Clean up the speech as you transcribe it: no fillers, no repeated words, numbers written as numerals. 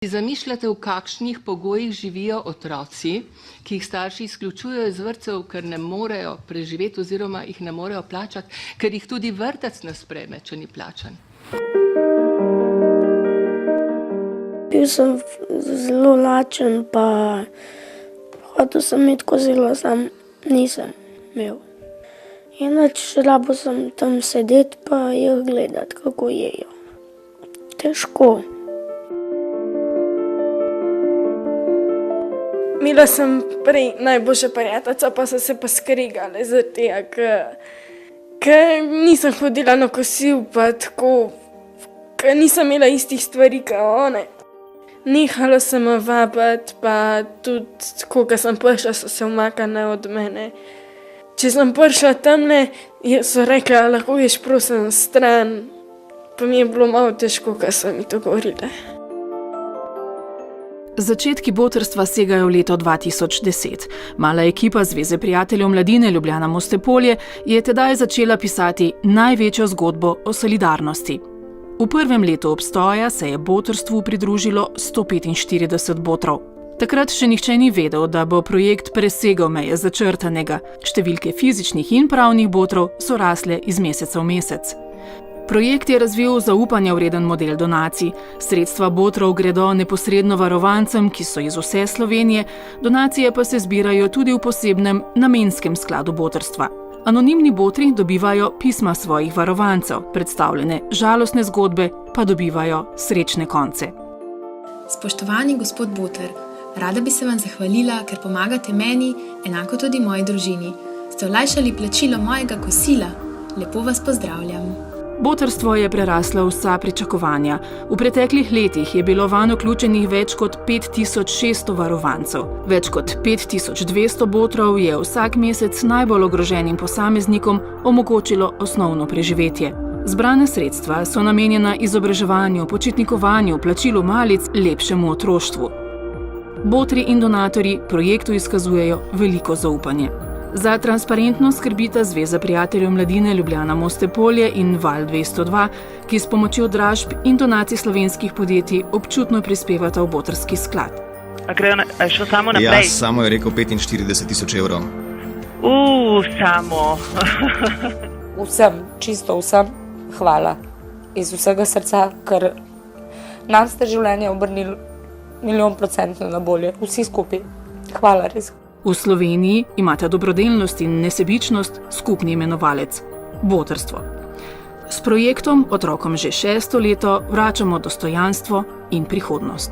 Zamišljate, v kakšnih pogojih živijo otroci, ki jih starši izključujejo iz vrtcev, ker ne morejo preživeti oziroma jih ne morejo plačati, ker jih tudi vrtec ne sprejme, če ni plačan? Bil sem zelo lačen, pa hotel sem iti kosilo, sam nisem imel. Inač rabo sem tam sedeti pa jih gledati, kako jejo. Težko. Imela sem prej najboljša prijateljica, pa so se pa skrigali zaradi tega, ker nisem hodila na kosil, pa tako, ker nisem imela istih stvari, kot one. Nehala sem me vabiti, pa tudi, ko sem prišla, so se umaknile od mene. Če sem prišla tamle, so rekli, lahko ješ prosim stran, pa mi je bilo malo težko, ker so mi to govorile. Začetki botrstva segajo v leto 2010. Mala ekipa Zveze prijateljev mladine Ljubljana Moste-Polje je tedaj začela pisati največjo zgodbo o solidarnosti. V prvem letu obstoja se je botrstvu pridružilo 145 botrov. Takrat še nihče ni vedel, da bo projekt presegal meje začrtanega. Številke fizičnih in pravnih botrov so rasle iz meseca v mesec. Projekt je razvil zaupanja vreden model donacij. Sredstva botrov gredo neposredno varovancem, ki so iz vse Slovenije, donacije pa se zbirajo tudi v posebnem namenskem skladu botrstva. Anonimni botri dobivajo pisma svojih varovancev, predstavljene žalostne zgodbe pa dobivajo srečne konce. Spoštovani gospod Boter, rada bi se vam zahvalila, ker pomagate meni, enako tudi moji družini. Ste olajšali plačilo mojega kosila. Lepo vas pozdravljam. Botrstvo je preraslo vsa pričakovanja. V preteklih letih je bilo vanj vključenih več kot 5600 varovancev. Več kot 5200 botrov je vsak mesec najbolj ogroženim posameznikom omogočilo osnovno preživetje. Zbrane sredstva so namenjena izobraževanju, počitnikovanju, plačilu malic, lepšemu otroštvu. Botri in donatorji projektu izkazujejo veliko zaupanje. Za transparentnost skrbita Zveza prijateljev mladine Ljubljana Moste-Polje in Val 202, ki s pomočjo dražb in donacij slovenskih podjetij občutno prispevata v botrski sklad. A je šlo samo naprej? Ja, samo je rekel 45 000 evrov. Samo. Vsem, čisto vsem, hvala. Iz vsega srca, ker nam ste življenje obrnili 100% na bolje. Vsi skupaj. Hvala res. V Sloveniji imata dobrodelnost in nesebičnost skupni imenovalec – botrstvo. S projektom otrokom že 6. leto vračamo dostojanstvo in prihodnost.